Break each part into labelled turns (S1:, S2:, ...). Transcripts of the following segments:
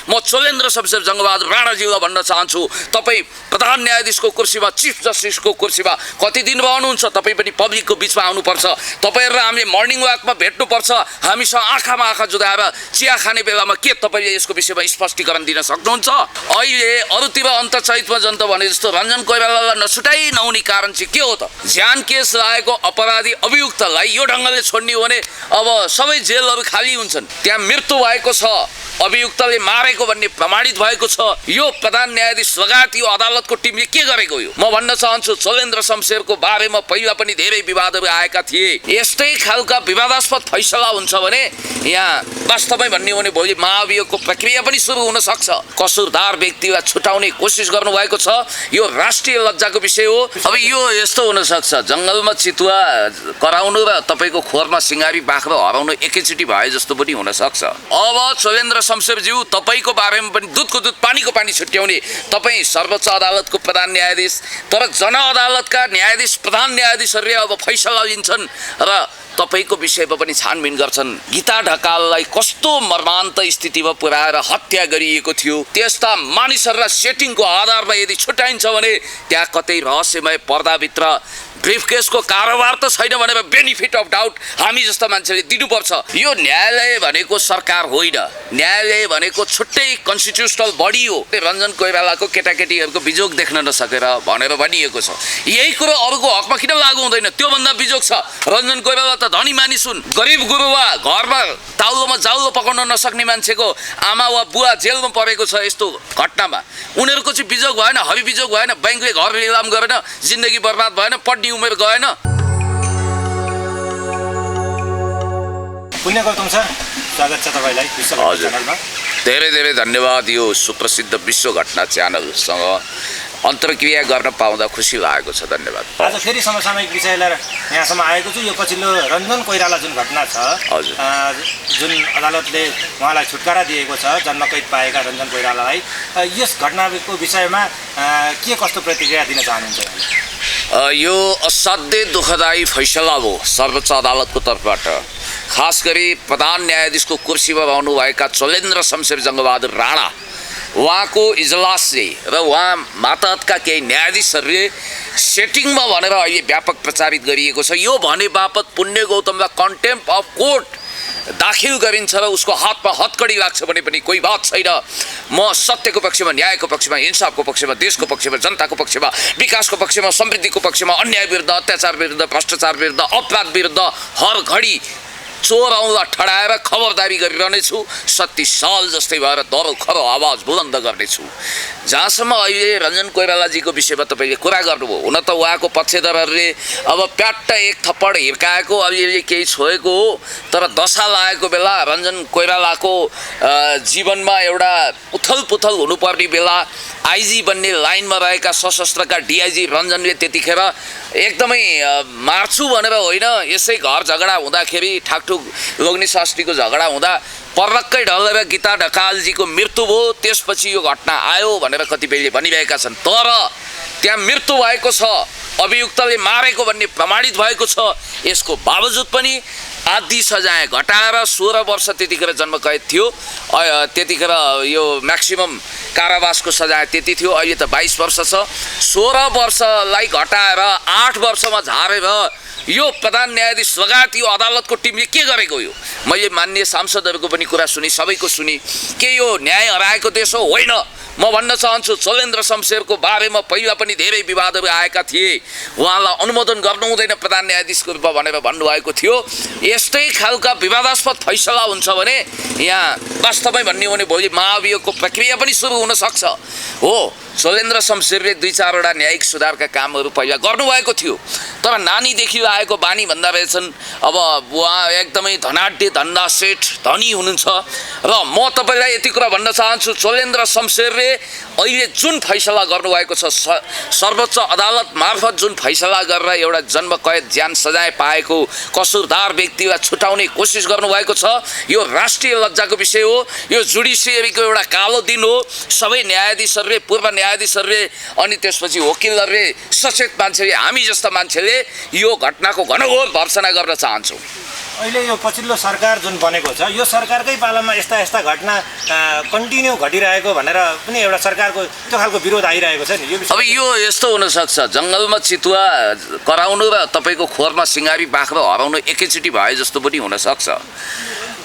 S1: म चोलेन्द्र शमशेर जङ्गबहादुर राणाज्यूलाई भन्न चाहन्छु, तपाईँ प्रधान न्यायाधीशको कुर्सीमा, चिफ जस्टिसको कुर्सीमा कति दिन रहनुहुन्छ? तपाईँ पनि पब्लिकको बिचमा आउनुपर्छ। तपाईँ र हामीले मर्निङ वाकमा भेट्नुपर्छ। हामीसँग आँखामा आँखा जुदाएर चिया खाने बेलामा के तपाईँले यसको विषयमा स्पष्टीकरण दिन सक्नुहुन्छ? अहिले अरूतिर अन्तर्चयितमा जनता भने जस्तो रञ्जन कोइरालालाई नछुटाइ नहुने कारण चाहिँ के हो त? ज्यान केस लागेको अपराधी अभियुक्तलाई यो ढङ्गले छोड्ने हो भने अब सबै जेलहरू खाली हुन्छन्। त्यहाँ मृत्यु भएको छ, अभियुक्तले मारेको भन्ने प्रमाणित भएको छ। यो प्रधान न्यायाधीश लगायत यो अदालतको टिमले के गरेको हो? म भन्न चाहन्छु, चोलेन्द्र शमशेरको बारेमा पहिला पनि धेरै विवादहरू आएका थिए। यस्तै खालका विवादास्पद फैसला हुन्छ भने यहाँ वास्तवमै भन्ने हो भने भोलि महाभियोगको प्रक्रिया पनि सुरु हुन सक्छ। कसुरदार व्यक्तिलाई छुटाउने कोसिस गर्नुभएको छ, यो राष्ट्रिय लज्जाको विषय हो। अब यो यस्तो हुन सक्छ, जङ्गलमा चितुवा कराउनु र तपाईँको खोरमा सिँगारी बाख्रो हराउनु एकैचोटि भए जस्तो पनि हुन सक्छ। अब चोलेन्द्र शमशेरज्यू, तपाईँको बारेमा पनि दुधको दुध पानीको पानी छुट्याउने तपाईँ सर्वोच्च अदालतको प्रधान न्यायाधीश, तर जनअदालतका न्यायाधीश प्रधान न्यायाधीशहरूले अब फैसला लिन्छन् र तपाईँको विषयमा पनि छानबिन गर्छन्। गीता ढकाललाई कस्तो मर्मान्त स्थितिमा पुर्याएर हत्या गरिएको थियो, त्यस्ता मानिसहरूलाई सेटिङको आधारमा यदि छुट्याइन्छ भने त्यहाँ कतै रहस्यमय पर्दाभित्र ब्रिफकेसको कारोबार त छैन भनेर बेनिफिट अफ डाउट हामी जस्ता मान्छेले दिनुपर्छ। यो न्यायालय भनेको सरकार होइन, न्यायालय भनेको छुट्टै कन्स्टिट्युसनल बडी हो। रञ्जन कोइरालाको केटाकेटीहरूको बिजोग देख्न नसकेर भनेर भनिएको छ। यही कुरो अरूको हकमा किन लागू हुँदैन? त्योभन्दा बिजोग छ। रञ्जन कोइराला त धनी मानिस हुन्, गरिब गुरुवा, घरमा ताउलोमा जाउलो पकाउन नसक्ने मान्छेको आमा वा बुवा जेलमा परेको छ। यस्तो घटनामा उनीहरूको चाहिँ बिजोग भएन, हबी बिजोग भएन, ब्याङ्कले घर लिलाम गरेन, जिन्दगी बर्बाद भएन, पढ्ने उमेर गएन।
S2: पुण्य गौतम सर, स्वागत छ तपाईँलाई विश्व च्यानलमा।
S1: धेरै धेरै धन्यवाद। यो सुप्रसिद्ध विश्व घटना च्यानलसँग अन्तर्क्रिया गर्न पाउँदा खुसी लागेको छ। धन्यवाद।
S2: आज फेरि समसामयिक विषय लिएर यहाँसम्म आएको छु। यो पछिल्लो रञ्जन कोइराला जुन घटना छ, जुन अदालतले उहाँलाई छुटकारा दिएको छ, जन्मकैद पाएका रञ्जन कोइरालालाई, यस घटनाको विषयमा के कस्तो प्रतिक्रिया दिन चाहनुहुन्छ?
S1: यो असाध्यै दुःखदायी फैसला हो सर्वोच्च अदालतको तर्फबाट। खास गरी प्रधान न्यायाधीशको कुर्सीमा रहनुभएका चोलेन्द्र शमशेर जङ्गबहादुर राणा, उहाँको इजलासले र उहाँ मातहतका केही न्यायाधीशहरूले सेटिङमा भनेर अहिले व्यापक प्रचारित गरिएको छ। यो भने बापत पुण्य गौतमलाई कन्टेम्प्ट अफ कोर्ट दाखिल गरिन्छ र उसको हातमा हतकडी लाग्छ भने पनि कोही बात छैन। म सत्यको पक्षमा, न्यायको पक्षमा, इन्साफको पक्षमा, देशको पक्षमा, जनताको पक्षमा, विकासको पक्षमा, समृद्धिको पक्षमा, अन्याय विरुद्ध, अत्याचार विरुद्ध, भ्रष्टाचार विरुद्ध, अपराध विरुद्ध हर घडी चोर औँला ठडाएर खबरदारी गरिरहनेछु। 37 साल जस्तै भएर दरो खरो आवाज बुलन्द गर्नेछु। जहाँसम्म अहिले रञ्जन कोइरालाजीको विषयमा तपाईँले कुरा गर्नुभयो, हुन त उहाँको पक्षधरहरूले अब प्याट्ट एक थप्पड हिर्काएको, अलिअलि केही छोएको हो, तर दशा लागेको बेला रञ्जन कोइरालाको जीवनमा एउटा उथल पुथल हुनुपर्ने बेला आइजी बन्ने लाइनमा रहेका सशस्त्रका डिआइजी रञ्जनले त्यतिखेर एकदमै मार्छु भनेर होइन, यसै घर झगडा हुँदाखेरि ठाकठुक लोग्ने शास्त्रीको झगडा हुँदा पर्रक्कै ढलेर गीता ढकालजीको मृत्यु भयो। त्यसपछि यो घटना आयो भनेर कतिपयले भनिरहेका छन्, तर त्यहाँ मृत्यु भएको छ, अभियुक्तले मारेको भन्ने प्रमाणित भएको छ। यसको बावजुद पनि आधी सजाय घटाएर 16 वर्ष त्यतिखेर जन्मकैद थियो। त्यतिखेर यो म्याक्सिमम कारावासको सजाय त्यति थियो, अहिले त 22 वर्ष छ। 16 वर्षलाई घटाएर 8 वर्षमा झारेर यो प्रधान न्यायाधीश लगायत यो अदालतको टिमले के गरेको हो? मैले मान्य सांसदहरूको पनि कुरा सुनि, सबैको सुनि। के यो न्याय हराएको देश हो? होइन। म भन्न चाहन्छु, चोलेन्द्र शमशेरको बारेमा पहिला पनि धेरै विवादहरू आएका थिए। उहाँलाई अनुमोदन गर्नु हुँदैन प्रधान न्यायाधीशको रूपमा भनेर भन्नुभएको थियो। यस्तै खालका विवादास्पद फैसला हुन्छ भने यहाँ वास्तवमै भन्ने हो भने भोलि महाभियोगको प्रक्रिया पनि सुरु हुन सक्छ। हो, चोलेन्द्र शमशेरले 2-4वटा न्यायिक सुधारका कामहरू पहिला गर्नुभएको थियो, तर नानीदेखि आएको बानी भन्दा रहेछन् अब उहाँ एकदमै धनाढ्य, धन्दा सेठ, धनी हुनुहुन्छ। र म तपाईँलाई यति कुरा भन्न चाहन्छु, चोलेन्द्र शमशेरले अहिले जुन फैसला गर्नुभएको छ, सर्वोच्च अदालत मार्फत जुन फैसला गरेर एउटा जन्मकैद ज्यान सजाय पाएको कसुरदार व्यक्तिलाई छुटाउने कोसिस गर्नुभएको छ, यो राष्ट्रिय लज्जाको विषय हो। यो जुडिसियरीको एउटा कालो दिन हो। सबै न्यायाधीशहरूले, पूर्व न्यायाधीशहरूले, अनि त्यसपछि वकिलहरूले, सचेत मान्छेले, हामी जस्ता मान्छेले यो घटनाको घनघोर भर्त्सना गर्न चाहन्छौँ।
S2: अहिले यो पछिल्लो सरकार जुन बनेको छ यो सरकारकै पालामा यस्ता यस्ता घटना कन्टिन्यू घटिरहेको भनेर पनि एउटा सरकारको त्यो खालको विरोध आइरहेको छ नि यो
S1: अब यो यस्तो हुनसक्छ जङ्गलमा चितुवा कराउनु र तपाईँको खोरमा सिँगारी बाख्रो हराउनु एकैचोटि भए जस्तो पनि हुनसक्छ।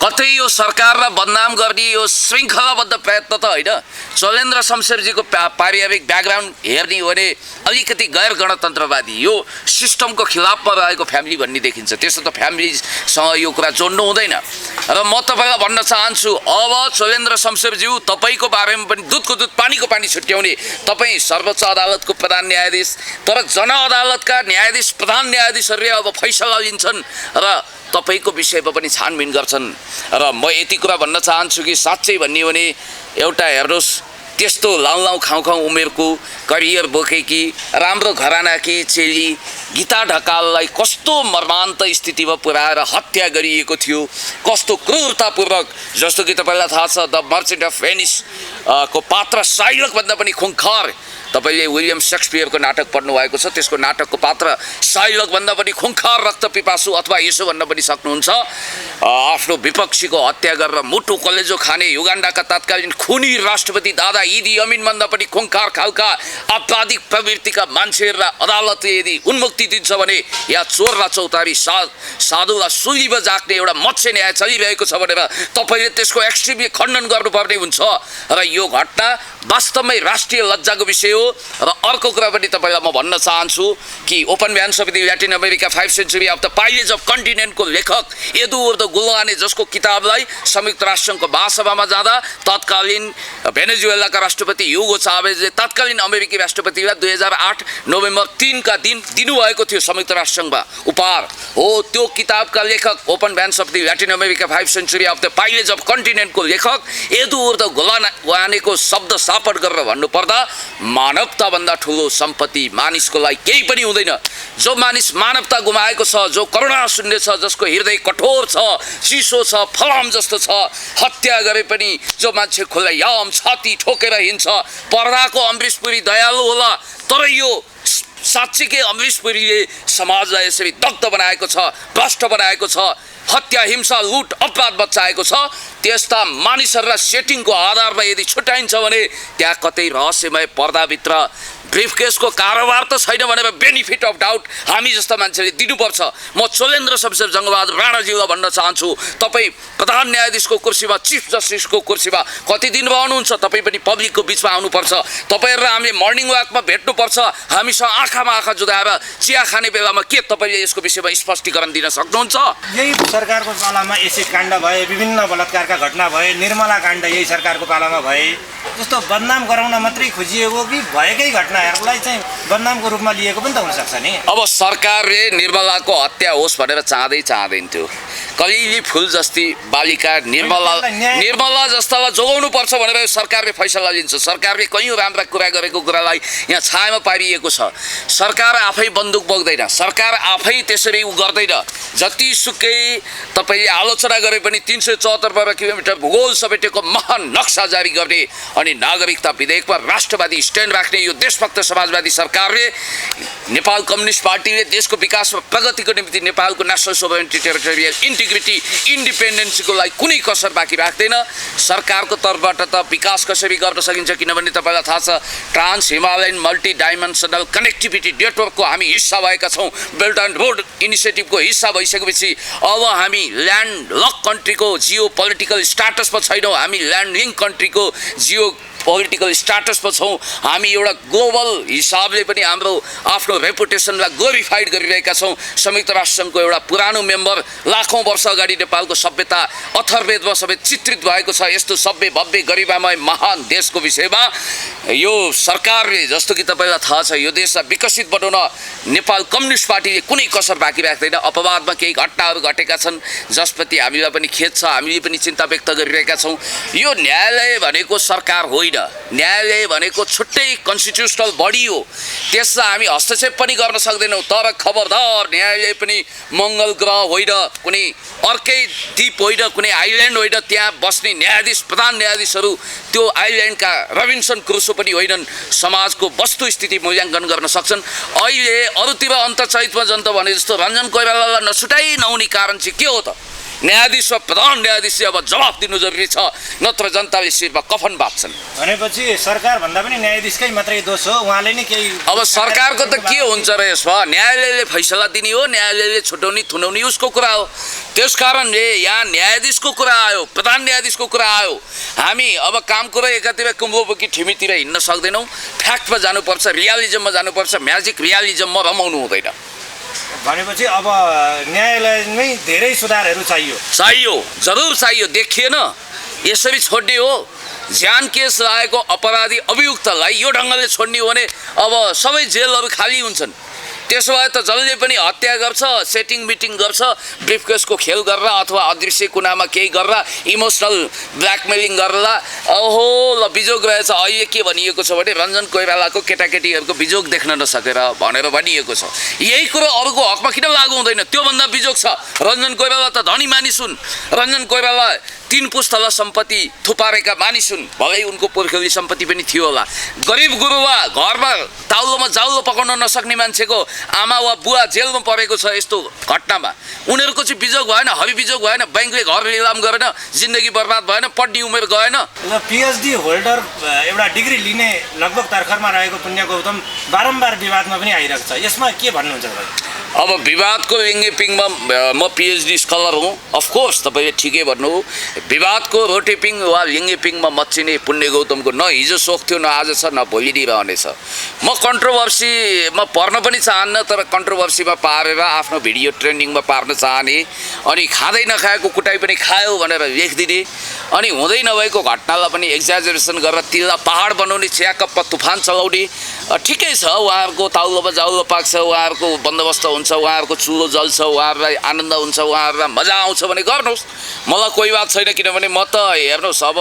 S1: कतै यो सरकारलाई बदनाम गर्ने यो श्रृङ्खलाबद्ध प्रयत्न त होइन। चलेन्द्र शमशेरजीको पारिवारिक ब्याकग्राउन्ड हेर्ने हो भने अलिकति गैर गणतन्त्रवादी यो सिस्टमको खिलाफमा रहेको फ्यामिली भन्ने देखिन्छ। त्यसो त फ्यामिलीसँग यो कुरा जोड्नु हुँदैन। र म तपाईँलाई भन्न चाहन्छु अब चलेन्द्र शमशेरज्यू तपाईँको बारेमा पनि दुधको दुध पानीको पानी छुट्याउने तपाईँ सर्वोच्च अदालतको प्रधान न्यायाधीश तर जनअदालतका न्यायाधीश प्रधान न्यायाधीशहरूले अब फैसला लिन्छन् र तपाईँको विषयमा पनि छानबिन गर्छन्। र म यति कुरा भन्न चाहन्छु कि साँच्चै भन्ने हो भने एउटा हेर्नुहोस् त्यस्तो लाउलाउ खाउँ उमेरको करियर बोकेकी राम्रो घरानाकी चेली गीता ढकाललाई कस्तो मर्मान्त स्थितिमा पुर्याएर हत्या गरिएको थियो, कस्तो क्रूरतापूर्वक। जस्तो कि तपाईँलाई थाहा छ द मर्चेन्ट अफ भेनिस को पात्र साइलकभन्दा पनि खुङ्खार। तपाईँले विलियम सेक्सपियरको नाटक पढ्नुभएको छ, त्यसको नाटकको पात्र साइलकभन्दा पनि खुङ्खार रक्तपिपासु अथवा यसो भन्न पनि सक्नुहुन्छ। आफ्नो विपक्षीको हत्या गरेर मुटु कलेजो खाने युगान्डाका तत्कालीन खुनी राष्ट्रपति दादा इदी अमिनभन्दा पनि खुङ्खार खालका आपराधिक प्रवृत्तिका मान्छेहरूलाई अदालतले यदि उन्मुक्ति दिन्छ भने या चोरलाई चौतारी साधुलाई सुलीमा जाग्ने एउटा मत्स्य न्याय चलिरहेको छ भनेर तपाईँले त्यसको एक्सट्रिमली खण्डन गर्नुपर्ने हुन्छ। र यो घटना वास्तवमै राष्ट्रिय लज्जाको विषय हो। र अर्को कुरा पनि तपाईँलाई म भन्न चाहन्छु कि open veins of the Latin America 5th century of the pillage of कन्टिनेन्टको लेखक एदुआर्दो गुलाने जसको किताबलाई संयुक्त राष्ट्रसङ्घको महासभामा जाँदा तत्कालीन भेनेजुएलाका राष्ट्रपति ह्युगो चावेजले तत्कालीन अमेरिकी राष्ट्रपतिलाई 2008 नोभेम्बर 3 का दिन दिनुभएको थियो संयुक्त राष्ट्रसङ्घमा उपहार हो। त्यो किताबका लेखक open veins of the Latin America 5th century of the pillage of कन्टिनेन्टको लेखक एदुआर्दो गुलानेको शब्द सापट गरेर भन्नुपर्दा मानवताभन्दा ठुलो सम्पत्ति मानिसको लागि केही पनि हुँदैन। जो मानिस मानवता गुमाएको छ, जो करुणा शून्य छ, जसको हृदय कठोर छ, चिसो छ, फलाम जस्तो छ, हत्या गरे पनि जो मान्छे खुल्लायाम छाती ठोकेर हिँड्छ। पर्दाको अमरीश पुरी दयालु होला तर यो साँच्चीकै अमरीश पुरीले समाजलाई यसरी दग्ध बनाएको छ, भ्रष्ट बनाएको छ, हत्या हिंसा लुट अपराध बचाएको छ। त्यस्ता मानिसहरूलाई सेटिङको आधारमा यदि छुट्याइन्छ भने त्यहाँ कतै रहस्यमय पर्दाभित्र ब्रिफकेसको कारोबार त छैन भनेर बेनिफिट अफ डाउट हामी जस्ता मान्छेले दिनुपर्छ। म चलेन्द्र शमशेर जङ्गबहादुर राणाज्यूलाई भन्न चाहन्छु तपाईँ प्रधान न्यायाधीशको कुर्सीमा चिफ जस्टिसको कुर्सीमा कति दिन रहनुहुन्छ? तपाईँ पनि पब्लिकको बिचमा आउनुपर्छ। तपाईँहरू हामीले मर्निङ वाकमा भेट्नुपर्छ। हामीसँग आँखामा आँखा जुदाएर चिया खाने बेलामा के तपाईँले यसको विषयमा स्पष्टीकरण दिन सक्नुहुन्छ?
S2: यही सरकारको पालामा एसिड काण्ड भए, विभिन्न बलात्कारका घटना भए, निर्मला काण्ड यही सरकारको पालामा भए। जस्तो बदनाम गराउन मात्रै खोजिएको कि भएकै घटनाहरूलाई चाहिँ बदनामको रूपमा लिएको पनि त हुनसक्छ नि।
S1: अब सरकारले निर्मलाको हत्या होस् भनेर चाहँदैन थियो। कलिली फुल जस्ती बालिका निर्मला जस्तालाई जोगाउनु पर्छ भनेर सरकारले फैसला लिन्छ। सरकारले कयौँ राम्रा कुरा गरेको कुरालाई यहाँ छायामा पारिएको छ। सरकार आफै बन्दुक बोक्दैन, सरकार आफै त्यसरी गर्दैन। जतिसुकै तपाईँले आलोचना गरे पनि 374 किलोमिटर भूगोल समेटेको महान नक्सा जारी गर्ने अनि नागरिकता विधेयकमा राष्ट्रवादी स्ट्यान्ड राख्ने यो देशभक्त समाजवादी सरकारले नेपाल कम्युनिस्ट पार्टीले देशको विकास र प्रगतिको निम्ति नेपालको नेसनल सोभरेनिटी टेरिटोरियल इन्टिग्रिटी इन्डिपेन्डेन्सीको लागि कुनै कसर बाँकी राख्दैन। सरकारको तर्फबाट त विकास कसरी गर्न सकिन्छ किनभने तपाईँलाई थाहा छ trans Himalayan multi dimensional connectivity नेटवर्कको हामी हिस्सा भएका छौँ। बेल्ट एन्ड रोड इनिसिएटिभको हिस्सा भइसकेपछि अब हामी ल्यान्ड लक कन्ट्रीको जियो पोलिटिकल स्ट्याटसमा छैनौँ, हामी ल्यान्ड लिङ्क कन्ट्रीको जियो पोलिटिकल स्ट्याटसमा छौँ। हामी एउटा ग्लोबल हिसाबले पनि हाम्रो आफ्नो रेपुटेसनलाई ग्लोरिफाइड गरिरहेका छौँ। संयुक्त राष्ट्रसङ्घको एउटा पुरानो मेम्बर, लाखौँ वर्ष अगाडि नेपालको सभ्यता अथर्वेदमा सबै चित्रित भएको छ। यस्तो सभ्य भव्य गरिमामय महान देशको विषयमा यो सरकारले जस्तो कि तपाईँलाई थाहा छ यो देशलाई विकसित बनाउन नेपाल कम्युनिस्ट पार्टीले कुनै कसर बाँकी राख्दैन। अपवादमा केही घटनाहरू घटेका छन् जसप्रति हामीलाई पनि खेद छ, हामीले पनि चिन्ता व्यक्त गरिरहेका छौँ। यो न्यायालय भनेको सरकार होइन, होइन। न्यायालय भनेको छुट्टै कन्स्टिट्युसनल बडी हो, त्यसलाई हामी हस्तक्षेप पनि गर्न सक्दैनौँ। तर खबरदार, न्यायालय पनि मङ्गल ग्रह होइन, कुनै अर्कै द्वीप होइन, कुनै आइल्यान्ड होइन। त्यहाँ बस्ने न्यायाधीश, प्रधान न्यायाधीशहरू त्यो आइल्यान्डका रबिन्सन क्रुसो पनि होइनन्। समाजको वस्तुस्थिति मूल्याङ्कन गर्न सक्छन्। अहिले अरूतिर अन्तर्चरितमा जन्त भने जस्तो रञ्जन कोइरालालाई नछुटाइ नहुने कारण चाहिँ के हो त? न्यायाधीश र प्रधान न्यायाधीश अब जवाफ दिनु जरुरी छ, नत्र जनताले शिरमा कफन बाँध्छन्।
S2: भनेपछि सरकार भन्दा पनि न्यायाधीशकै मात्रै दोष हो, उहाँले नै केही।
S1: अब सरकारको त के हुन्छ र यसमा? न्यायालयले फैसला दिने हो, न्यायालयले छुटाउने थुनाउने उसको कुरा हो। त्यस कारणले यहाँ न्यायाधीशको कुरा आयो, प्रधान न्यायाधीशको कुरा आयो। हामी अब काम कुरा एकातिर कुम्भोकी ठिमीतिर हिँड्न सक्दैनौँ। फ्याक्टमा जानुपर्छ, रियालिजममा जानुपर्छ। म्याजिक रियालिजममा रमाउनु हुँदैन।
S2: भनेपछि अब न्यायालयमै धेरै सुधारहरू
S1: चाहियो, जरुर चाहियो। देखिएन यसरी छोड्ने हो? ज्यान केस लागेको अपराधी अभियुक्तलाई यो ढङ्गले छोड्ने हो भने अब सबै जेलहरू खाली हुन्छन्। त्यसो भए त जसले पनि हत्या गर्छ, सेटिङ मिटिङ गर्छ, ब्रिफकेसको खेल गरेर अथवा अदृश्य कुनामा केही गरेर, इमोसनल ब्ल्याकमेलिङ गरेर, ओहो ल बिजोग रहेछ। अहिले के भनिएको छ भने रञ्जन कोइरालाको केटाकेटीहरूको बिजोग देख्न नसकेर भनेर भनिएको छ। यही कुरो अरूको हकमा किन लागु हुँदैन? त्योभन्दा बिजोग छ। रञ्जन कोइराला त धनी मानिस हुन्। रञ्जन कोइराला 3 पुस्तला सम्पत्ति थुपारेका मानिस हुन्। भलै उनको पुर्खौली सम्पत्ति पनि थियो होला। गरिब गुरुवा, घरमा ताउलोमा जाउलो पकाउन नसक्ने मान्छेको आमा वा बुवा जेलमा परेको छ यस्तो घटनामा। उनीहरूको चाहिँ बिजोग भएन, हबी बिजोग भएन, ब्याङ्कले घर लिलाम गरेन, जिन्दगी बर्बाद भएन, पढ्ने उमेर गएन।
S2: पिएचडी होल्डर, एउटा डिग्री लिने लगभग तर्खरमा रहेको पुण्य गौतम बारम्बार विवादमा पनि आइरहेको छ। यसमा के भन्नुहुन्छ तपाईँ?
S1: अब विवादको लिङ्गेपिङमा म पिएचडी स्कलर हुँ, अफकोर्स तपाईँले ठिकै भन्नु। विवादको रोटेपिङ वा लिङ्गेपिङमा मच्चिने पुण्य गौतमको न हिजो सोख थियो, न आज छ, न भोलि नै रहनेछ। म कन्ट्रोभर्सीमा पर्न पनि चाहन्न, तर कन्ट्रोभर्सीमा पारेर आफ्नो भिडियो ट्रेन्डिङमा पार्न चाहने, अनि खाँदै नखाएको कुटाइ पनि खायो भनेर लेखिदिने, अनि हुँदै नभएको घटनालाई पनि एक्जाजरेसन गरेर तिललाई पहाड बनाउने, चियाकप्पा तुफान चलाउने। ठिकै छ, उहाँहरूको ताउलोमा जाउलो पाक्छ, उहाँहरूको बन्दोबस्त हुन्छ, उहाँहरूको चुलो जल्छ, उहाँहरूलाई आनन्द हुन्छ, उहाँहरूलाई मजा आउँछ भने गर्नुहोस्। मलाई कोही बात छैन, किनभने म त हेर्नुहोस् अब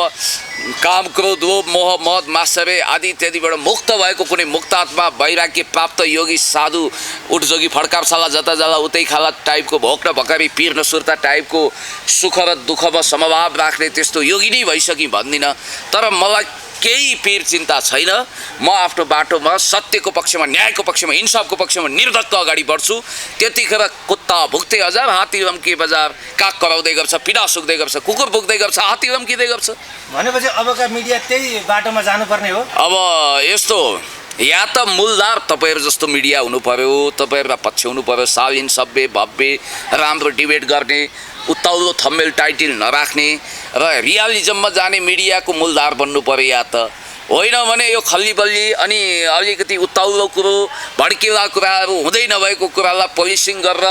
S1: काम, क्रोध, लोभ, मोह, मद, मात्सर्य आदि इत्यादिबाट मुक्त भएको कुनै मुक्तात्मा, वैराग्य प्राप्त योगी, साधु, उठजोगी फड्कापशाला जता जाला उतै खाला टाइपको, भोक र भकारी, पीर न सुर्ता टाइपको, सुख र दुःखमा समभाव राख्ने त्यस्तो योगी नै भइसकेँ भन्दिनँ। तर मलाई केही पीर चिन्ता छैन। म आफ्नो बाटोमा सत्यको पक्षमा, न्यायको पक्षमा, इन्साफको पक्षमा निर्धक्क अगाडि बढ्छु। त्यतिखेर कुत्ता भुक्दै हजार, हात्ती रम्की बजार, काग कराउँदै गर्छ, पिडा सुक्दै गर्छ, कुकुर भुक्दै गर्छ, हात्ती रम्किँदै गर्छ।
S2: भनेपछि अबका मिडिया त्यही बाटोमा जानुपर्ने हो।
S1: अब यस्तो या त मूलधार तपाईँहरू जस्तो मिडिया हुनु पर्यो, तपाईँहरूलाई पछ्याउनु पर्यो, शालीन, सभ्य, भव्य, राम्रो डिबेट गर्ने, उत्ताउलो थम्मेल टाइटल नराख्ने र रियालिजममा जाने मिडियाको मूलधार बन्नु पर्यो। या त होइन भने यो खल्ली बल्ली अनि अलिकति उत्ताउलो कुरो, भड्किला कुराहरू, हुँदै नभएको कुरालाई पोलिसिङ गरेर,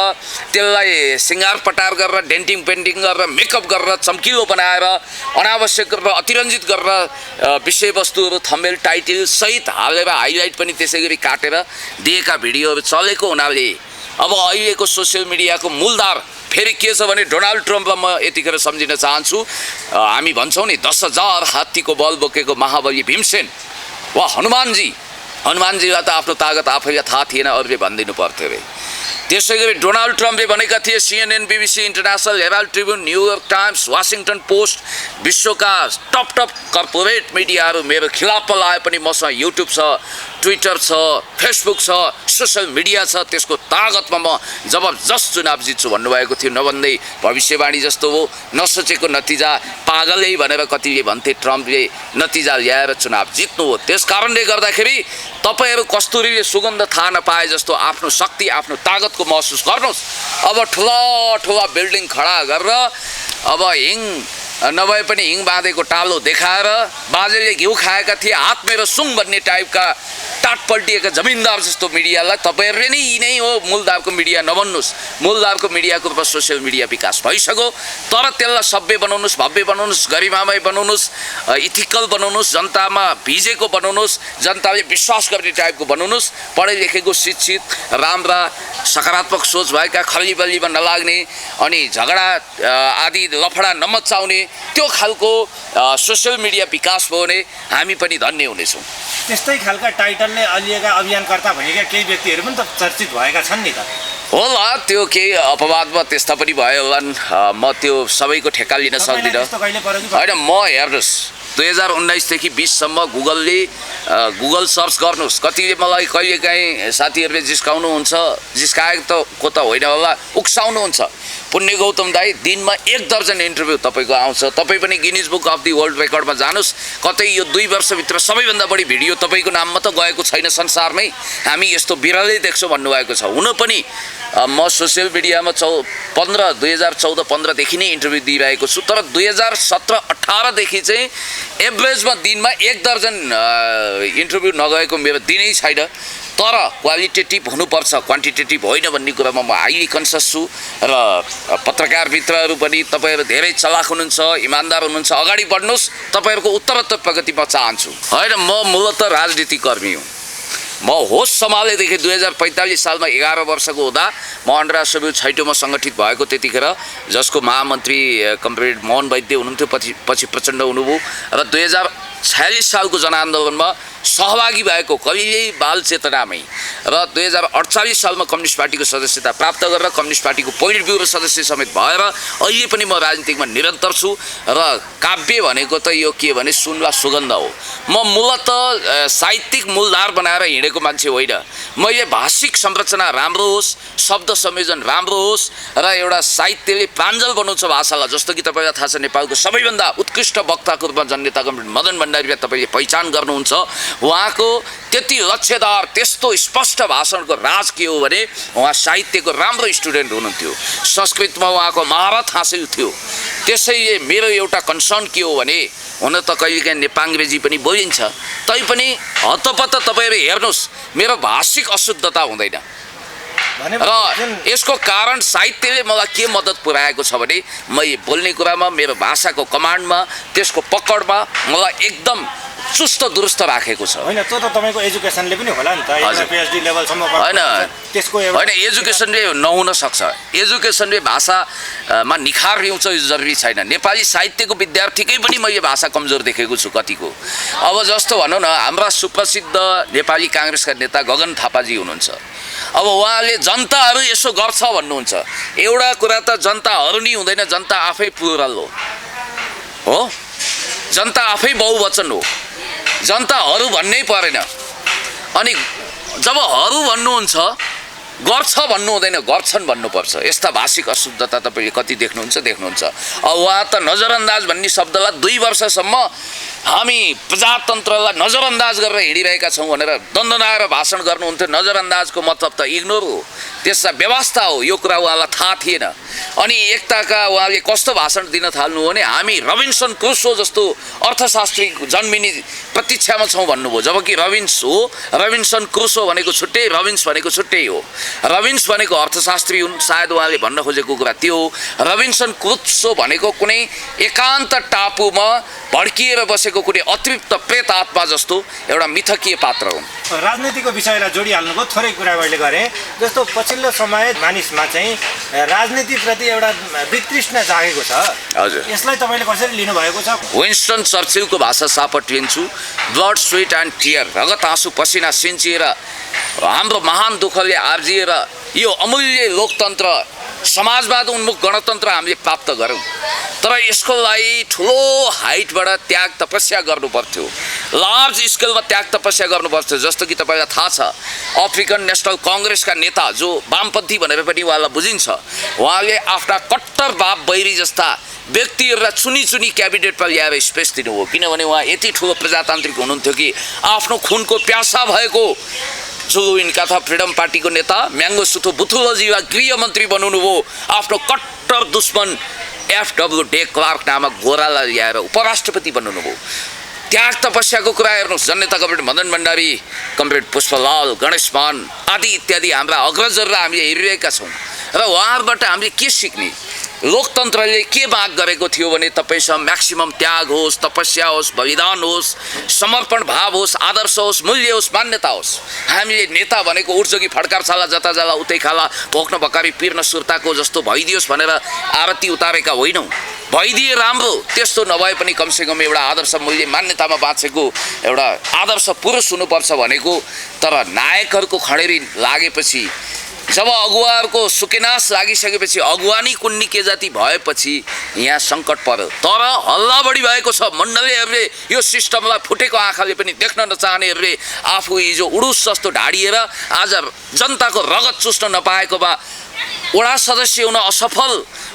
S1: त्यसलाई सिँगार पटार गरेर, डेन्टिङ पेन्टिङ गरेर, मेकअप गरेर, चम्किलो बनाएर, अनावश्यक गरेर, अतिरञ्जित गरेर विषयवस्तुहरू थम्मेल टाइटल सहित हालेर, हाइलाइट पनि त्यसै गरी काटेर दिएका भिडियोहरू चलेको हुनाले अब अहिलेको सोसियल मिडियाको मूलधार फेरि के छ भने डोनाल्ड ट्रम्पलाई म यतिखेर सम्झिन चाहन्छु। हामी भन्छौँ नि 10,000 हात्तीको बल बोकेको महाबली भीमसेन वा हनुमानजीलाई त आफ्नो तागत आफैलाई थाहा थिएन, अरूले भनिदिनु पर्थ्यो अरे। त्यसै गरी डोनाल्ड ट्रम्पले भनेका थिए, CNN, BBC, international Herald Tribune, New York Times, Washington Post, विश्वका टप कर्पोरेट मिडियाहरू मेरो खिलाफमा लाए पनि मसँग युट्युब छ, ट्विटर छ, फेसबुक छ, सोसियल मिडिया छ, त्यसको तागतमा म जबरजस्त चुनाव जित्छु भन्नुभएको थियो। नभन्दै भविष्यवाणी जस्तो हो, नसोचेको नतिजा, पागलै भनेर कतिले भन्थे, ट्रम्पले नतिजा ल्याएर चुनाव जित्नु हो। त्यस कारणले गर्दाखेरि तपाईँहरू कस्तुरीले सुगन्ध थाहा नपाए जस्तो आफ्नो शक्ति, आफ्नो तागतको महसुस गर्नुहोस्। अब ठुला बिल्डिङ खडा गरेर, अब हिङ नभए पनि हिङ बाँधेको टालो देखाएर, बाजेले घिउ खाएका थिए, हात मेरो सुङ भन्ने टाइपका टाट पल्टिएका जमिनदार जस्तो मिडियालाई तपाईँहरूले नै यी नै हो मूलधारको मिडिया नभन्नुहोस्। मूलधारको मिडियाको रूपमा सोसियल मिडिया विकास भइसक्यो, तर त्यसलाई सभ्य बनाउनुहोस्, भव्य बनाउनुहोस्, गरिमामय बनाउनुहोस्, इथिकल बनाउनुहोस्, जनतामा भिजेको बनाउनुहोस्, जनताले विश्वास गर्ने टाइपको बनाउनुहोस्, पढे लेखेको शिक्षित राम्रा सकारात्मक सोच भएका, खल्लीबल्लीमा नलाग्ने अनि झगडा आदि लफडा नमचाउने त्यो खालको सोसियल मिडिया विकास भयो भने हामी पनि धन्य हुनेछौँ।
S2: त्यस्तै खालका टाइटलले अलिएका अभियानकर्ता भनेका केही व्यक्तिहरू पनि त चर्चित भएका छन् नि त।
S1: होला, त्यो केही अपवादमा त्यस्ता पनि भयो होलान्, म त्यो सबैको ठेक्का लिन सक्दिनँ। होइन, म हेर्नुहोस् 2019 देखि 20 सम्म गुगल सर्च गर्नुहोस्। कतिले मलाई कहिलेकाहीँ साथीहरूले जिस्काउनुहुन्छ, जिस्काएको त को त होइन होला, उक्साउनुहुन्छ। पुण्य गौतम दाई दिनमा 1 दर्जन इन्टरभ्यू तपाईँको आउँछ, तपाईँ पनि Guinness book of the world रेकर्डमा जानुहोस्। कतै यो 2 वर्षभित्र सबैभन्दा बढी भिडियो तपाईँको नाममा त गएको छैन संसारमै, हामी यस्तो बिरलै देख्छौँ भन्नुभएको छ। हुन पनि म सोसियल मिडियामा 2014-15 देखि नै इन्टरभ्यू दिइरहेको छु, तर 2017-18 देखि चाहिँ एभरेजमा दिनमा 1 दर्जन इन्टरभ्यू नगएको मेरो दिनै छैन। तर क्वालिटेटिभ हुनुपर्छ, क्वान्टिटेटिभ होइन भन्ने कुरामा म हाइली कन्सियस छु। र पत्रकार मित्रहरू पनि तपाईँहरू धेरै चलाक हुनुहुन्छ, इमान्दार हुनुहुन्छ, अगाडि बढ्नुहोस्, तपाईँहरूको उत्तरोत्तर प्रगति म चाहन्छु। होइन, म मूलतः राजनीतिक कर्मी हुँ। म होस सम्हालेदेखि 2045 सालमा 11 वर्षको हुँदा म अन्डरा सब्यु छैटौँमा सङ्गठित भएको, त्यतिखेर जसको महामन्त्री कमरेड मोहन वैद्य हुनुहुन्थ्यो, पछि प्रचण्ड हुनुभयो, र 2046 सालको जनआन्दोलनमा सहभागी भएको कहिल्यै बाल चेतनामै, र 2048 सालमा कम्युनिस्ट पार्टीको सदस्यता प्राप्त गरेर कम्युनिस्ट पार्टीको पोलिट ब्युरो सदस्य समेत भएर अहिले पनि म राजनीतिकमा निरन्तर छु। र काव्य भनेको त यो के भने सुन वा सुगन्ध हो। म मूलतः साहित्यिक मूलधार बनाएर हिँडेको मान्छे होइन। मैले भाषिक संरचना राम्रो होस्, शब्द संयोजन राम्रो होस्, र एउटा साहित्यले प्राञ्जल बनाउँछ भाषालाई। जस्तो कि तपाईँलाई थाहा छ, नेपालको सबैभन्दा उत्कृष्ट वक्ताको रूपमा जननेता कमरेड मदन भण्डारीलाई तपाईँले पहिचान गर्नुहुन्छ। उहाँको त्यति लक्ष्यदार, त्यस्तो स्पष्ट भाषणको राज के हो भने उहाँ साहित्यको राम्रो स्टुडेन्ट हुनुहुन्थ्यो, संस्कृतमा उहाँको महारत हासिल थियो। त्यसैले मेरो एउटा कन्सर्न के हो भने, हुन त कहिलेकाहीँ नेपाङ्ग्रेजी पनि बोलिन्छ, तैपनि हतपत तपाईँहरू हेर्नुहोस् मेरो भाषिक अशुद्धता हुँदैन। र यसको कारण साहित्यले मलाई के मद्दत पुर्याएको छ भने, मैले बोल्ने कुरामा, मेरो भाषाको कमान्डमा, त्यसको पकडमा मलाई एकदम चुस्त दुरुस्त राखेको छ।
S2: होइन, त्यो त तपाईँको एजुकेसनले पनि होला नि त, PhD लेभलसम्म
S1: होइन,
S2: त्यसको
S1: होइन, एजुकेसनले नहुन सक्छ। एजुकेसनले भाषामा निखार ल्याउँछ यो जरुरी छैन। नेपाली साहित्यको विद्यार्थीकै पनि मैले भाषा कमजोर देखेको छु कतिको। अब जस्तो भनौँ न, हाम्रा सुप्रसिद्ध नेपाली काङ्ग्रेसका नेता गगन थापाजी हुनुहुन्छ। अब उहाँले जनताहरू यसो गर्छ भन्नुहुन्छ। एउटा कुरा त जनताहरू नै हुँदैन, जनता आफै प्लुरल हो, जनता आफै बहुवचन हो, जनताहरू भन्नै परेन। अनि जब हरू भन्नुहुन्छ, गर्छ भन्नु हुँदैन, गर्छन् भन्नुपर्छ। यस्ता भाषिक अशुद्धता तपाईँले कति देख्नुहुन्छ। अब उहाँ त नजरअन्दाज भन्ने शब्दलाई 2 वर्षसम्म हामी प्रजातन्त्रलाई नजरअन्दाज गरेर हिँडिरहेका छौँ भनेर दन्दनाएर भाषण गर्नुहुन्थ्यो। नजरअन्दाजको मतलब त इग्नोर हो, त्यसमा व्यवस्था हो। यो कुरा उहाँलाई थाहा थिएन। अनि एकताका उहाँले कस्तो भाषण दिन थाल्नु भने, हामी रबिन्सन क्रुसो जस्तो अर्थशास्त्री जन्मिने प्रतीक्षामा छौँ भन्नुभयो। जबकि रबिन्सन क्रुसो भनेको छुट्टै, रबिन्स भनेको छुट्टै हो। रबिन्स भनेको अर्थशास्त्री हुन्, सायद उहाँले भन्न खोजेको कुरा त्यो हो। रबिन्सन क्रुसो भनेको कुनै एकान्त टापुमा भड्किएर बसेको कुनै अतृप्त प्रेत आत्मा जस्तो एउटा मिथकीय पात्र हुन्।
S2: राजनीतिको विषयलाई जोडिहाल्नुभयो, थोरै कुरा मैले गरेँ। जस्तो पछिल्लो समय मानिसमा चाहिँ राजनीतिप्रति एउटा वितृष्णा जागेको छ।
S1: हजुर,
S2: यसलाई तपाईँले कसरी लिनुभएको छ?
S1: विन्स्टन चर्चिलको भाषा सापट लिन्छु। ब्लड, स्वेट एन्ड टियर, रगत आँसु पसिना सिन्चिएर हाम्रो महान दुःखले आर्जिएर यो अमूल्य लोकतन्त्र, समाजवाद उन्मुख गणतन्त्र हामीले प्राप्त गऱ्यौँ। तर यसको लागि ठुलो हाइटबाट त्याग तपस्या गर्नु पर्थ्यो, लार्ज स्केलमा त्याग तपस्या गर्नु पर्थ्यो। जस्तो कि तपाईँलाई थाहा छ, अफ्रिकन नेसनल कङ्ग्रेसका नेता जो वामपन्थी भनेर पनि उहाँलाई बुझिन्छ, उहाँले आफ्ना कट्टर बाप बैरी जस्ता व्यक्तिहरूलाई चुनी क्याबिनेटमा ल्याएर स्पेस दिनुभयो। किनभने उहाँ यति ठुलो प्रजातान्त्रिक हुनुहुन्थ्यो कि आफ्नो खुनको प्यासा भएको जुलु इन्काथा फ्रिडम पार्टीको नेता म्याङ्गोसुथो बुथुलजीलाई गृहमन्त्री बनाउनुभयो। आफ्नो कट्टर दुश्मन FW डे क्लार्क नामक गोरालाई ल्याएर उपराष्ट्रपति बनाउनुभयो। त्याग तपस्याको कुरा हेर्नुहोस्, जननेता कमरेड मदन भण्डारी, कमरेड पुष्पलाल, गणेश मान आदि इत्यादि हाम्रा अग्रजहरूलाई हामीले हेरिरहेका छौँ र उहाँहरूबाट हामीले के सिक्ने? लोकतन्त्रले के माग गरेको थियो भने तपाईँसँग म्याक्सिमम त्याग होस्, तपस्या होस्, बलिदान होस्, समर्पण भाव होस्, आदर्श होस्, मूल्य होस्, मान्यता होस्। हामीले नेता भनेको उठ्जोगी फड्कार छाला जता जाला उतै खाला, भोक्न भकारी पिर्न सुर्ताको जस्तो भइदियोस् भनेर आरती उतारेका होइनौँ। भइदिए राम्रो, त्यस्तो नभए पनि कमसेकम एउटा आदर्श मूल्य मान्यतामा बाँचेको एउटा आदर्श पुरुष हुनुपर्छ भनेको। तर नायकहरूको खडेरी लागेपछि, जब अगुवाहरूको सुकेनास लागिसकेपछि, अगुवानी कुन्नी के जाति भएपछि यहाँ सङ्कट पर्यो। तर हल्ला बढी भएको छ। मण्डलीहरूले यो सिस्टमलाई फुटेको आँखाले पनि देख्न नचाहनेहरूले आफू हिजो उडुस जस्तो ढाडिएर आज जनताको रगत चुस्न नपाएको भए वडा सदस्य हुन असफल,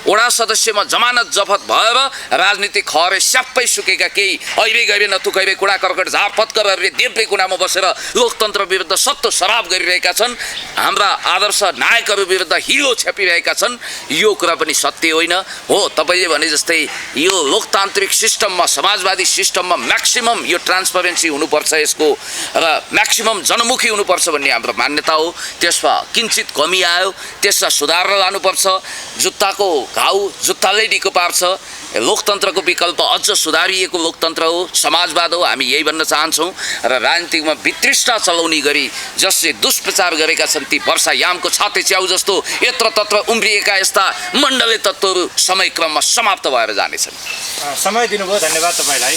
S1: वडा सदस्यमा जमानत जफत भएर राजनीतिक खरे स्याप्पै सुकेका केही अहिले गए नथुकैबे कुडा कर्कट झारपत गरेर देब्रे कुनामा बसेर लोकतन्त्र विरुद्ध सत्तो सराप गरिरहेका छन्। हाम्रा आदर्श नायकहरू विरुद्ध हिलो छ्यापिरहेका छन्। यो कुरा पनि सत्य होइन हो। तपाईँले भने जस्तै यो लोकतान्त्रिक सिस्टममा, समाजवादी सिस्टममा म्याक्सिमम यो ट्रान्सपरेन्सी हुनुपर्छ यसको र म्याक्सिमम जनमुखी हुनुपर्छ भन्ने हाम्रो मान्यता हो। त्यसमा किञ्चित कमी आयो, त्यसलाई सुधारेर लानुपर्छ। जुत्ताको घाउ जुत्ताले निको पार्छ। लोकतन्त्रको विकल्प अझ सुधारिएको लोकतन्त्र हो, समाजवाद हो। हामी यही भन्न चाहन्छौँ र राजनीतिकमा वितृष्णा चलाउने गरी जसले दुष्प्रचार गरेका छन् ती वर्षायामको छाते च्याउ जस्तो यत्र तत्र उम्रिएका यस्ता मण्डले तत्त्वहरू समयक्रममा समाप्त भएर जानेछन्।
S2: समय दिनुभयो, धन्यवाद तपाईँलाई।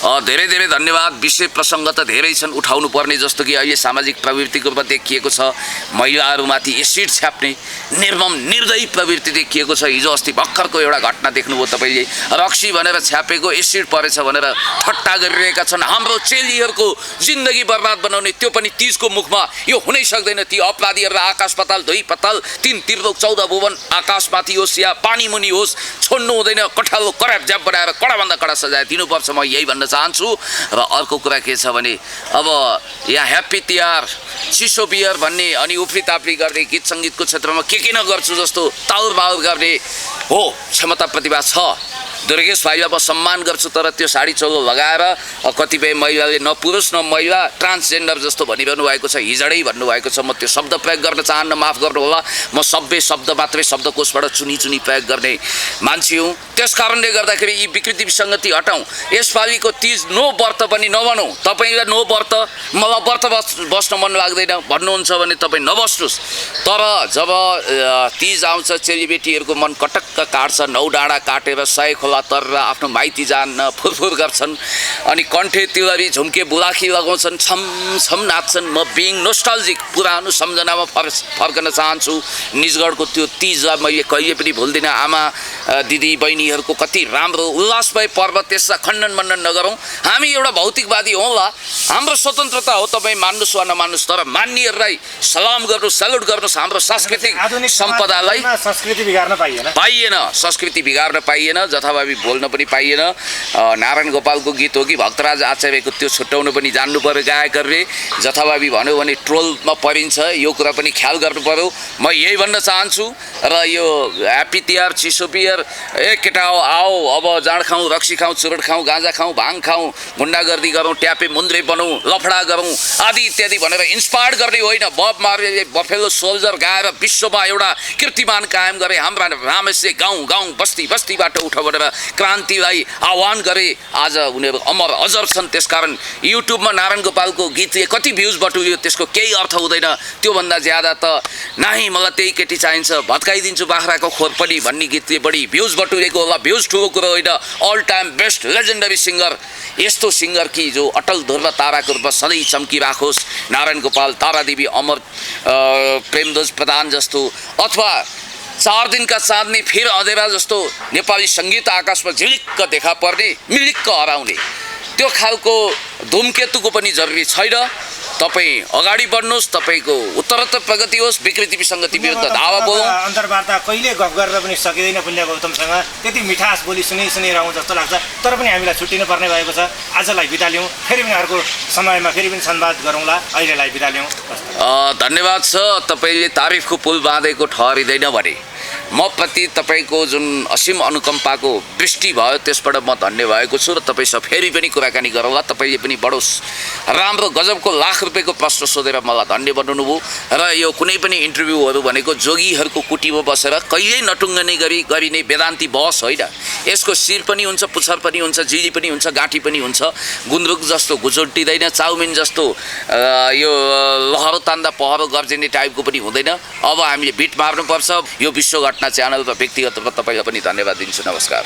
S1: धेरै धेरै धन्यवाद। विषय प्रसङ्ग त धेरै छन् उठाउनु पर्ने, जस्तो कि अहिले सामाजिक प्रवृत्तिको रूपमा देखिएको छ महिलाहरूमाथि एसिड छ्याप्ने निर्मम निर्दयी प्रवृत्ति देखिएको छ। हिजो अस्ति भर्खरको एउटा घटना देख्नुभयो तपाईँले, रक्सी भनेर छ्यापेको एसिड परेछ भनेर ठट्टा गरिरहेका छन्। हाम्रो चेलीहरूको जिन्दगी बर्बाद बनाउने, त्यो पनि तीजको मुखमा। यो हुनै सक्दैन। ती अपराधीहरूलाई आकाश पाताल, धुई पाताल, 3 त्रिलोक 14 भुवन आकाशमाथि होस् या पानी मुनि होस्, छोड्नु हुँदैन। कठालो कराप ज्याप बनाएर कडाभन्दा कडा सजाय दिनुपर्छ, म यही भन्न चाहन्छु। र अर्को कुरा के छ भने अब यहाँ ह्याप्पी तिहार, चिसो बियर भन्ने अनि उफ्री ताप्री गर्ने, गीत सङ्गीतको क्षेत्रमा के नगर्छु जस्तो ताउर बाउर गर्ने हो, क्षमता प्रतिभा छ। दुर्गेश भाइलाई म सम्मान गर्छु, तर त्यो साडी चोलो लगाएर कतिपय महिलाले न पुरुष न महिला ट्रान्सजेन्डर जस्तो भनिरहनु भएको छ, हिजडै भन्नुभएको छ। म त्यो शब्द प्रयोग गर्न चाहन्न, माफ गर्नु होला। म सभ्य शब्द मात्रै शब्दकोशबाट चुनी प्रयोग गर्ने मान्छे हुँ। त्यस कारणले गर्दाखेरि यी विकृति विसङ्गति हटाउँ। यसपालिको तीज नो व्रत पनि नबनौँ। तपाईँलाई नो व्रत, मलाई व्रत बस्न मन लाग्दैन भन्नुहुन्छ भने तपाईँ नबस्नुहोस्। तर जब तीज आउँछ चेलीबेटीहरूको मन कटक्क काट्छ। 9 डाँडा काटेर 100 खोला तरेर आफ्नो माइती जान फुरफुर गर्छन् अनि कण्ठे तिलरी झुम्के बुलाखी लगाउँछन्, छम छम नाच्छन्। म बिङ नोस्टाल्जिक पुरानो सम्झनामा फर्कन चाहन्छु। निजगढको त्यो तीजलाई मैले कहिले पनि भुल्दिनँ। आमा दिदी बहिनीहरूको कति राम्रो उल्लासमय पर्व, त्यसलाई खण्डन मण्डन नगरौँ। हामी एउटा भौतिकवादी हौँला, हाम्रो स्वतन्त्रता हो, तपाईँ मान्नुहोस् वा नमान्नुहोस्, तर मान्नेहरूलाई सलाम गर्नुहोस्, सेल्युट गर्नुहोस्। हाम्रो सांस्कृतिक सम्पदालाई
S2: संस्कृति बिगार्न
S1: पाइएन, संस्कृति बिगार्न पाइएन, जथाभावी बोल्न पनि पाइएन। नारायण गोपालको गीत हो कि भक्तराज आचार्यको, त्यो छुट्याउनु पनि जान्नु पर्यो गायकहरूले। जथाभावी भन्यो भने ट्रोलमा परिन्छ, यो कुरा पनि ख्याल गर्नु पर्यो। म यही भन्न चाहन्छु। र यो ह्याप्पी तिहार, चिसो बियर, केटा आओ अब जाँड खाउँ, रक्सी खाउँ, चुरोट खाउँ, गाँजा खाउँ, भाङ खाउँ, गुन्डागर्दी गरौँ, ट्यापे मुन्द्रे बनाउँ, लफडा गरौँ आदि इत्यादि भनेर इन्सपायर गर्ने होइन। बब मार्लेले बफेलो सोल्जर गाएर विश्वमा एउटा कीर्तिमान कायम गरे। हाम्रा रामेशले गाउँ गाउँ बस्ती बस्तीबाट उठ भनेर क्रान्तिलाई आह्वान गरे। आज उनीहरू अमर अजर छन्। त्यसकारण युट्युबमा नारायण गोपालको गीतले कति भ्युज बटुल्यो त्यसको केही अर्थ हुँदैन। त्योभन्दा ज्यादा त नाही मलाई त्यही केटी चाहिन्छ, भत्काइदिन्छु बाख्राको खोर पनि भन्ने गीतले बढी भ्युज बटुलेको होला। भ्युज ठुलो कुरो होइन। All time best legendary singer, यस्तो सिङ्गर कि जो अटल ध्रुव ताराको रूपमा सधैँ चम्किराखोस्। नारायण गोपाल, तारादेवी, अमर प्रेमध्वज प्रधान जस्तो, अथवा 4 दिनका चाँदनी फेर अँधेरा जस्तो नेपाली सङ्गीत आकाशमा झिलिक्क देखा पर्ने, मिलिक्क हराउने त्यो खालको धुमकेतुको पनि जरुरी छैन। तपाईँ अगाडि बढ्नुहोस्, तपाईँको उत्तरोत्तर प्रगति होस्, विकृति विसङ्गति विरुद्ध धावा बोलौँ।
S2: अन्तर्वार्ता कहिले गफ गरेर पनि सकिँदैन पुण्य गौतमसँग। त्यति मिठास बोली सुनिरहँ जस्तो लाग्छ, तर पनि हामीलाई छुट्टिनु पर्ने भएको छ। आजलाई बिदा लिउँ, फेरि पनि अर्को समयमा फेरि पनि संवाद गरौँला। अहिलेलाई बिदा लिउँ।
S1: धन्यवाद छ। तपाईँले तारिफको पुल बाँधेको ठहरिँदैन भने म प्रति तपाईँको जुन असीम अनुकम्पाको वृष्टि भयो त्यसबाट म धन्य भएको छु र तपाईँसँग फेरि पनि कुराकानी गरौँला। तपाईँले पनि बडो राम्रो गजबको लाख रुपियाँको प्रश्न सोधेर मलाई धन्य बनाउनुभयो र यो कुनै पनि इन्टरभ्यूहरू भनेको जोगीहरूको कुटीमा बसेर कहिल्यै नटुङ्गने गरी गरिने वेदान्ती बहस होइन। यसको शिर पनि हुन्छ, पुच्छर पनि हुन्छ, जिरी पनि हुन्छ, गाँठी पनि हुन्छ। गुन्द्रुक जस्तो घुचुट्टिँदैन, चाउमिन जस्तो यो लहरो तान्दा पहरो गर्जिने टाइपको पनि हुँदैन। अब हामीले बिट मार्नुपर्छ। यो विश्व घटना च्यानल र व्यक्तिगत रूपमा तपाईँलाई पनि धन्यवाद दिन्छु। नमस्कार।